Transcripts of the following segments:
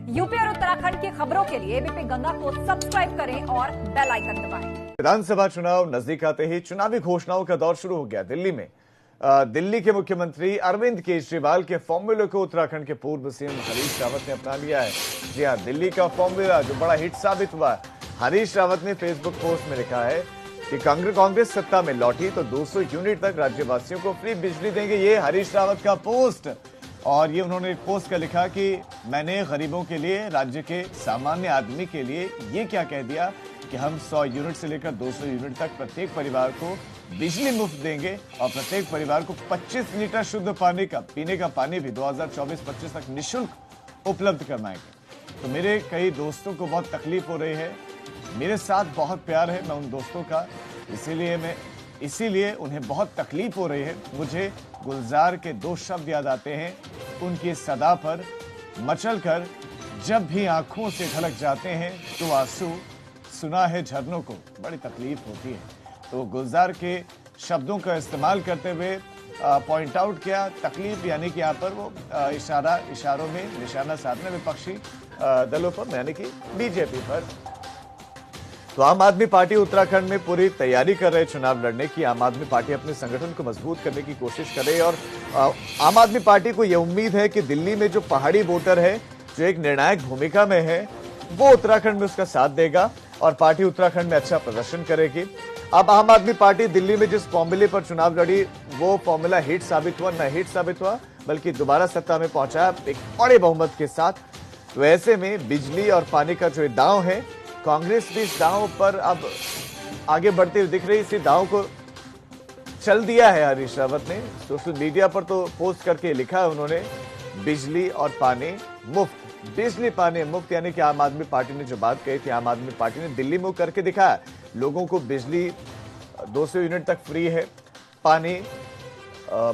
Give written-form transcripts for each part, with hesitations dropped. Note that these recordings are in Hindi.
यूपी और उत्तराखंड की खबरों के लिए एबीपी गंगा को सब्सक्राइब करें और बेल आइकन दबाएं। विधानसभा चुनाव नजदीक आते ही चुनावी घोषणाओं का दौर शुरू हो गया। दिल्ली में दिल्ली के मुख्यमंत्री अरविंद केजरीवाल के फॉर्मूले को उत्तराखंड के पूर्व सीएम हरीश रावत ने अपना लिया है। जी हां, दिल्ली का फॉर्मूला जो बड़ा हिट साबित हुआ। हरीश रावत ने फेसबुक पोस्ट में लिखा है कि कांग्रेस सत्ता में लौटी तो 200 यूनिट तक राज्यवासियों को फ्री बिजली देंगे। ये हरीश रावत का पोस्ट, और ये उन्होंने एक पोस्ट का लिखा कि मैंने गरीबों के लिए, राज्य के सामान्य आदमी के लिए ये क्या कह दिया कि हम 100 यूनिट से लेकर 200 यूनिट तक प्रत्येक परिवार को बिजली मुफ्त देंगे और प्रत्येक परिवार को 25 लीटर शुद्ध पानी का, पीने का पानी भी 2024-25 तक निःशुल्क उपलब्ध करवाएंगे। तो मेरे कई दोस्तों को बहुत तकलीफ हो रही है, मेरे साथ बहुत प्यार है मैं उन दोस्तों का, इसीलिए उन्हें बहुत तकलीफ हो रही है। मुझे गुलजार के 2 शब्द याद आते हैं, उनकी सदा पर मचल कर जब भी आंखों से ढलक जाते हैं तो आंसू, सुना है झरनों को बड़ी तकलीफ होती है। तो गुलजार के शब्दों का इस्तेमाल करते हुए पॉइंट आउट किया तकलीफ, यानी कि यहाँ पर वो इशारों में निशाना साधने विपक्षी दलों पर, यानी कि बीजेपी पर। तो आम आदमी पार्टी उत्तराखंड में पूरी तैयारी कर रहे चुनाव लड़ने की। आम आदमी पार्टी अपने संगठन को मजबूत करने की कोशिश कर रही है और आम आदमी पार्टी को यह उम्मीद है कि दिल्ली में जो पहाड़ी वोटर है, जो एक निर्णायक भूमिका में है, वो उत्तराखंड में उसका साथ देगा और पार्टी उत्तराखंड में अच्छा प्रदर्शन करेगी। अब आम आदमी पार्टी दिल्ली में जिस फॉर्मूले पर चुनाव लड़ी वो फॉर्मूला हिट साबित हुआ, न हिट साबित हुआ बल्कि दोबारा सत्ता में पहुंचा एक बड़े बहुमत के साथ। तो ऐसे में बिजली और पानी का जो दांव है, कांग्रेस भी इस दांव पर अब आगे बढ़ते हुए दिख रही। इसी दांव को चल दिया है हरीश रावत ने। सोशल मीडिया पर तो पोस्ट करके लिखा है उन्होंने, बिजली और पानी मुफ्त, बिजली पानी मुफ्त, यानी कि आम आदमी पार्टी ने जो बात कही थी, आम आदमी पार्टी ने दिल्ली में करके दिखाया। लोगों को बिजली 200 यूनिट तक फ्री है, पानी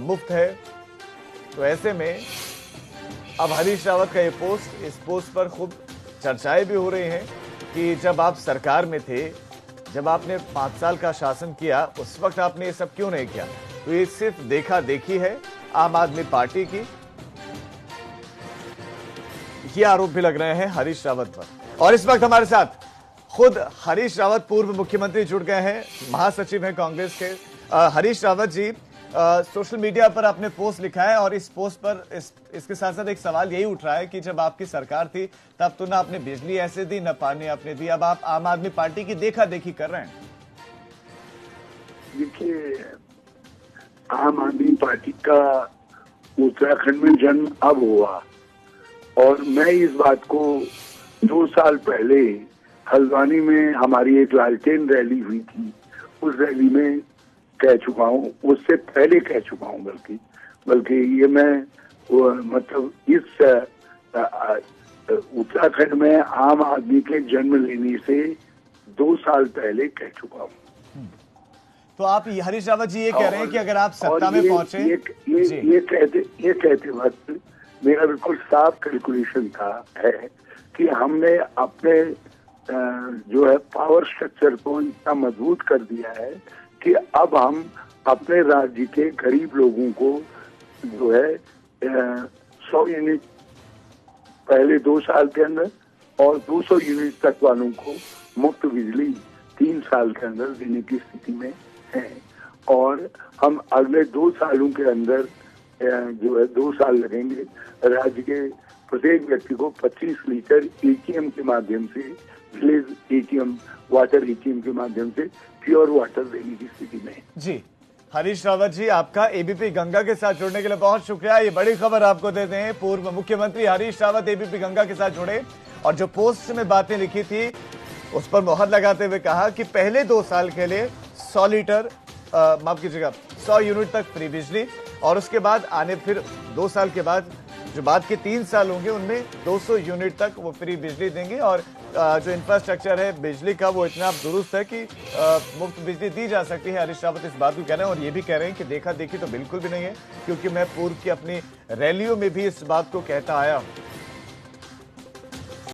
मुफ्त है। तो ऐसे में अब हरीश रावत का ये पोस्ट, इस पोस्ट पर खूब चर्चाएं भी हो रही हैं कि जब आप सरकार में थे, जब आपने 5 साल का शासन किया, उस वक्त आपने ये सब क्यों नहीं किया। तो ये सिर्फ देखा देखी है आम आदमी पार्टी की, ये आरोप भी लग रहे हैं हरीश रावत पर। और इस वक्त हमारे साथ खुद हरीश रावत पूर्व मुख्यमंत्री जुड़ गए हैं, महासचिव हैं कांग्रेस के। हरीश रावत जी, सोशल मीडिया पर आपने पोस्ट लिखा है और इस पोस्ट पर इसके साथ साथ एक सवाल यही उठ रहा है कि जब आपकी सरकार थी तब तो ना आपने बिजली ऐसे दी, ना पानी आपने दी, अब आप आम आदमी पार्टी की देखा देखी कर रहे हैं। देखिए, आम आदमी पार्टी का उत्तराखंड में जन्म अब हुआ और मैं इस बात को 2 साल पहले हल्द्वानी में हमारी एक लालटेन रैली हुई थी, उस रैली में कह चुका हूँ, उससे पहले कह चुका हूँ, बल्कि ये मैं मतलब इस उत्तराखंड में आम आदमी के जन्म लेने से 2 साल पहले कह चुका हूँ। तो आप हरीश रावत जी ये कह रहे हैं कि अगर आप सत्ता में पहुंचे, ये कहते वक्त मेरा बिल्कुल साफ कैलकुलेशन है कि हमने अपने जो है पावर स्ट्रक्चर को इतना मजबूत कर दिया है कि अब हम अपने राज्य के गरीब लोगों को जो है 100 यूनिट पहले 2 साल के अंदर और 200 यूनिट तक वालों को मुफ्त बिजली 3 साल के अंदर देने की स्थिति में है। और हम अगले 2 सालों के अंदर जो है 2 साल लगेंगे, राज्य के प्रत्येक व्यक्ति को 25 लीटर एटीएम के माध्यम से, विलेज एटीएम, वाटर एटीएम के माध्यम से प्योर वाटर देने की स्थिति में। जी हरीश रावत जी, आपका एबीपी गंगा के साथ जुड़ने के लिए बहुत शुक्रिया। ये बड़ी खबर आपको देते हैं, पूर्व मुख्यमंत्री हरीश रावत एबीपी गंगा के साथ जुड़े और जो पोस्ट में बातें लिखी थी उस पर मोहर लगाते हुए कहा कि पहले 2 साल के लिए 100 लीटर, माफ कीजिएगा, 100 यूनिट तक फ्री बिजली और उसके बाद आने फिर 2 साल के बाद जो बाद के 3 साल होंगे उनमें 200 यूनिट तक वो फ्री बिजली देंगे और जो इंफ्रास्ट्रक्चर है बिजली का वो इतना दुरुस्त है कि मुफ्त बिजली दी जा सकती है। हरीश रावत इस बात को कह रहे हैं और ये भी कह रहे हैं कि देखा देखी तो बिल्कुल भी नहीं है, क्योंकि मैं पूर्व की अपनी रैलियों में भी इस बात को कहता आया हूँ